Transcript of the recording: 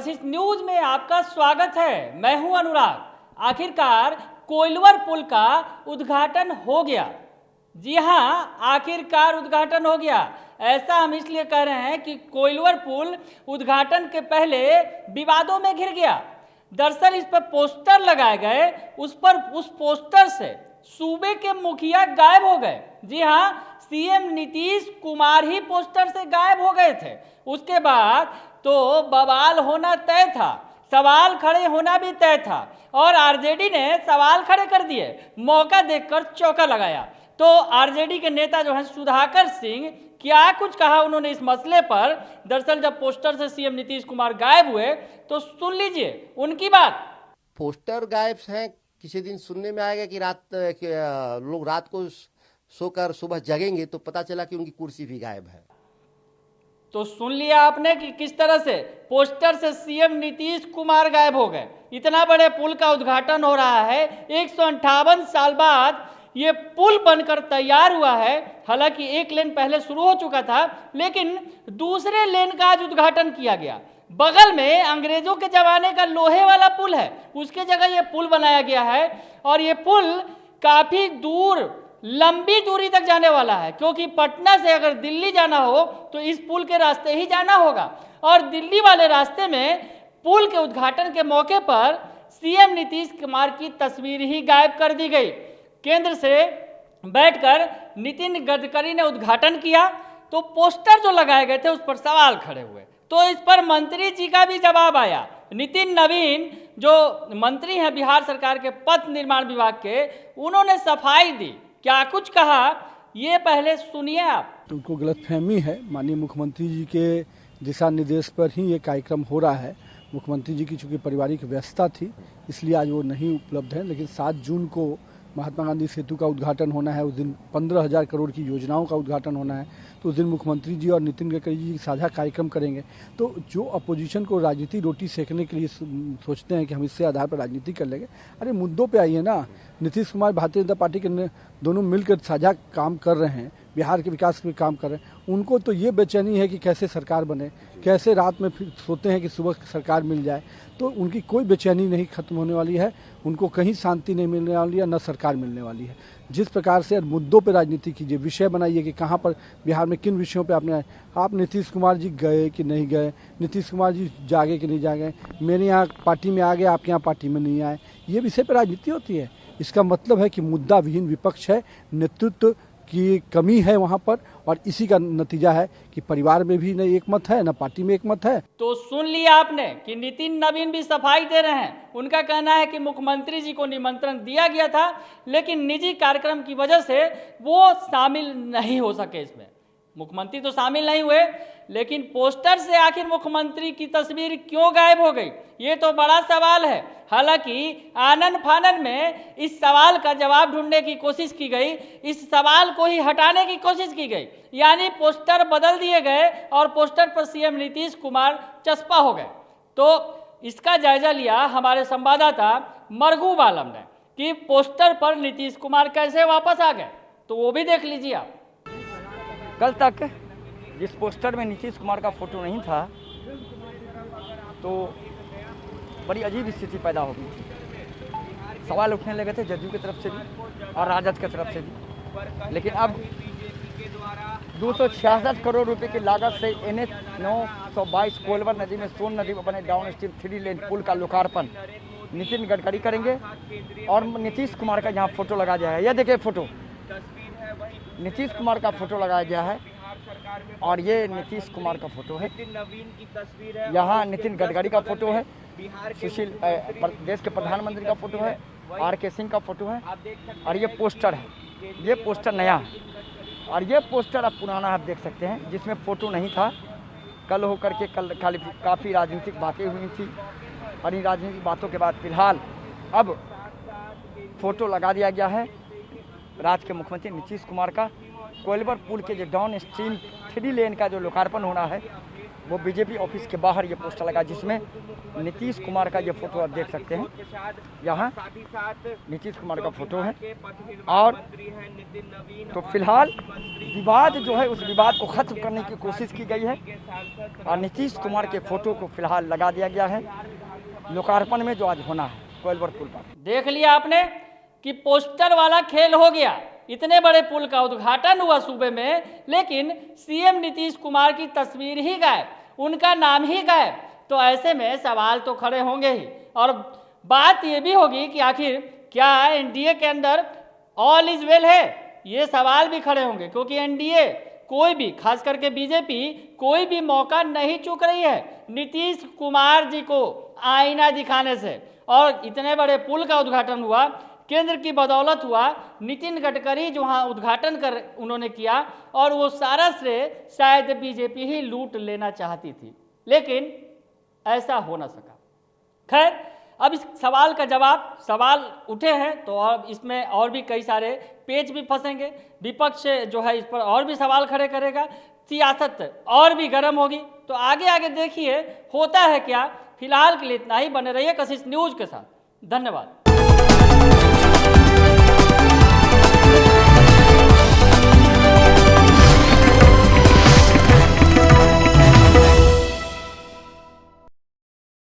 Vashishtha news में आपका स्वागत है। मैं हूं अनुराग। आखिरकार कोइलवर पुल का उद्घाटन हो गया। जी हां, आखिरकार उद्घाटन हो गया। ऐसा हम इसलिए कह रहे हैं कि कोइलवर पुल उद्घाटन के पहले विवादों में घिर गया। दरअसल इस पर पोस्टर लगाए गए, उस पोस्टर से सूबे के मुखिया गायब हो गए। जी हां, सीएम नीतीश कुमार ही पोस्टर से गायब हो गए थे। उसके बाद तो बवाल होना तय था, सवाल खड़े होना भी तय था और आरजेडी ने सवाल खड़े कर दिए। मौका देखकर चौका लगाया। तो आरजेडी के नेता जो हैं सुधाकर सिंह, क्या कुछ कहा उन्होंने इस मसले पर। दरअसल जब पोस्टर से सीएम नीतीश कुमार गायब हुए तो सुन लीजिए उनकी बात। पोस्टर गायब हैं, किसी दिन सुनने में आएगा कि लोग रात को सोकर सुबह जगेंगे तो पता चला कि उनकी कुर्सी भी गायब है। तो सुन लिया आपने कि किस तरह से पोस्टर से सीएम नीतीश कुमार गायब हो गए। इतना बड़े पुल का उद्घाटन हो रहा है, 158 साल बाद ये पुल बनकर तैयार हुआ है। हालांकि एक लेन पहले शुरू हो चुका था, लेकिन दूसरे लेन का आज उद्घाटन किया गया। बगल में अंग्रेजों के जमाने का लोहे वाला पुल है, उसके जगह ये पुल बनाया गया है और ये पुल काफी दूर, लंबी दूरी तक जाने वाला है, क्योंकि पटना से अगर दिल्ली जाना हो तो इस पुल के रास्ते ही जाना होगा। और दिल्ली वाले रास्ते में पुल के उद्घाटन के मौके पर सीएम नीतीश कुमार की तस्वीर ही गायब कर दी गई। केंद्र से बैठकर नितिन गडकरी ने उद्घाटन किया तो पोस्टर जो लगाए गए थे उस पर सवाल खड़े हुए। तो इस पर मंत्री जी का भी जवाब आया। नितिन नवीन जो मंत्री हैं बिहार सरकार के पथ निर्माण विभाग के, उन्होंने सफाई दी। क्या कुछ कहा ये पहले सुनिए आप। उनको गलतफहमी है। माननीय मुख्यमंत्री जी के दिशा निर्देश पर ही ये कार्यक्रम हो रहा है। मुख्यमंत्री जी की चूंकि पारिवारिक व्यस्तता थी इसलिए आज वो नहीं उपलब्ध है, लेकिन 7 जून को महात्मा गांधी सेतु का उद्घाटन होना है। उस दिन 15,000 करोड़ की योजनाओं का उद्घाटन होना है। तो उस दिन मुख्यमंत्री जी और नितिन गडकरी जी साझा कार्यक्रम करेंगे। तो जो अपोजिशन को राजनीति रोटी सेकने के लिए सोचते हैं कि हम इससे आधार पर राजनीति कर लेंगे, अरे मुद्दों पे आइए ना। नीतीश कुमार भारतीय जनता पार्टी के दोनों मिलकर साझा काम कर रहे हैं, बिहार के विकास के काम कर रहे हैं। उनको तो ये बेचैनी है कि कैसे सरकार बने, कैसे रात में फिर सोते हैं कि सुबह सरकार मिल जाए। तो उनकी कोई बेचैनी नहीं खत्म होने वाली है, उनको कहीं शांति नहीं मिलने वाली है, न सरकार मिलने वाली है। जिस प्रकार से मुद्दों पर राजनीति कीजिए, विषय बनाइए कि कहाँ पर बिहार में किन विषयों पे आप नीतीश कुमार जी गए कि नहीं गए, नीतीश कुमार जी जागे कि नहीं जागे, मेरे यहाँ पार्टी में आ गए, आपके यहाँ पार्टी में नहीं आए, ये विषय पर राजनीति होती है। इसका मतलब है कि मुद्दा विहीन विपक्ष है, नेतृत्व की कमी है वहाँ पर, और इसी का नतीजा है कि परिवार में भी न एक मत है, न पार्टी में एक मत है। तो सुन लिया आपने कि नितिन नवीन भी सफाई दे रहे हैं। उनका कहना है कि मुख्यमंत्री जी को निमंत्रण दिया गया था, लेकिन निजी कार्यक्रम की वजह से वो शामिल नहीं हो सके। इसमें मुख्यमंत्री तो शामिल नहीं हुए, लेकिन पोस्टर से आखिर मुख्यमंत्री की तस्वीर क्यों गायब हो गई, ये तो बड़ा सवाल है। हालांकि आनन फानन में इस सवाल का जवाब ढूंढने की कोशिश की गई, इस सवाल को ही हटाने की कोशिश की गई, यानी पोस्टर बदल दिए गए और पोस्टर पर सीएम नीतीश कुमार चस्पा हो गए। तो इसका जायजा लिया हमारे संवाददाता मरगूब आलम ने कि पोस्टर पर नीतीश कुमार कैसे वापस आ गए, तो वो भी देख लीजिए आप। कल तक जिस पोस्टर में नीतीश कुमार का फोटो नहीं था तो बड़ी अजीब स्थिति पैदा हो गई थी। सवाल उठने लगे थे जदयू की तरफ से भी और राजद की तरफ से भी। लेकिन अब 266 करोड़ रुपए की लागत से NH 922 कोइलवर नदी में सोन नदी में बने डाउन स्ट्रीम 3 लेन पुल का लोकार्पण नितिन गडकरी करेंगे और नीतीश कुमार का यहाँ फोटो लगाया गया है। यह देखिए फोटो, नीतीश कुमार का फोटो लगाया गया है और ये नीतीश कुमार का फोटो है। यहाँ नितिन गडकरी का फोटो है, सुशील देश के प्रधानमंत्री का फोटो है, RK सिंह का फोटो है और ये पोस्टर है। ये पोस्टर नया है और ये पोस्टर अब पुराना आप देख सकते हैं, जिसमें फोटो नहीं था। कल होकर के कल काफ़ी राजनीतिक बातें हुई थी और इन राजनीतिक बातों के बाद फिलहाल अब फोटो लगा दिया गया है राज्य के मुख्यमंत्री नीतीश कुमार का। कोइलवर पुल के जो डाउन स्ट्रीम 3 लेन का जो लोकार्पण होना है वो बीजेपी ऑफिस के बाहर ये पोस्टर लगा जिसमें नीतीश कुमार का ये फोटो आप देख सकते हैं। यहाँ नीतीश कुमार का फोटो है। और तो फिलहाल विवाद जो है उस विवाद को खत्म करने की कोशिश की गई है और नीतीश कुमार के फोटो को फिलहाल लगा दिया गया है लोकार्पण में जो आज होना है कोइलवर पुल पर। देख लिया आपने कि पोस्टर वाला खेल हो गया। इतने बड़े पुल का उद्घाटन हुआ सूबे में, लेकिन सीएम नीतीश कुमार की तस्वीर ही गायब, उनका नाम ही गायब। तो ऐसे में सवाल तो खड़े होंगे ही, और बात ये भी होगी कि आखिर क्या एनडीए के अंदर ऑल इज वेल है, ये सवाल भी खड़े होंगे। क्योंकि एनडीए कोई भी, खास करके बीजेपी, कोई भी मौका नहीं चूक रही है नीतीश कुमार जी को आईना दिखाने से। और इतने बड़े पुल का उद्घाटन हुआ, केंद्र की बदौलत हुआ। नितिन गडकरी जो वहाँ उद्घाटन कर उन्होंने किया, और वो सारा श्रेय शायद बीजेपी ही लूट लेना चाहती थी, लेकिन ऐसा हो ना सका। खैर, अब इस सवाल का जवाब, सवाल उठे हैं तो अब इसमें और भी कई सारे पेच भी फंसेंगे। विपक्ष जो है इस पर और भी सवाल खड़े करेगा, सियासत और भी गर्म होगी। तो आगे आगे देखिए होता है क्या। फिलहाल के लिए इतना ही। बने रहिए कशिश न्यूज के साथ। धन्यवाद।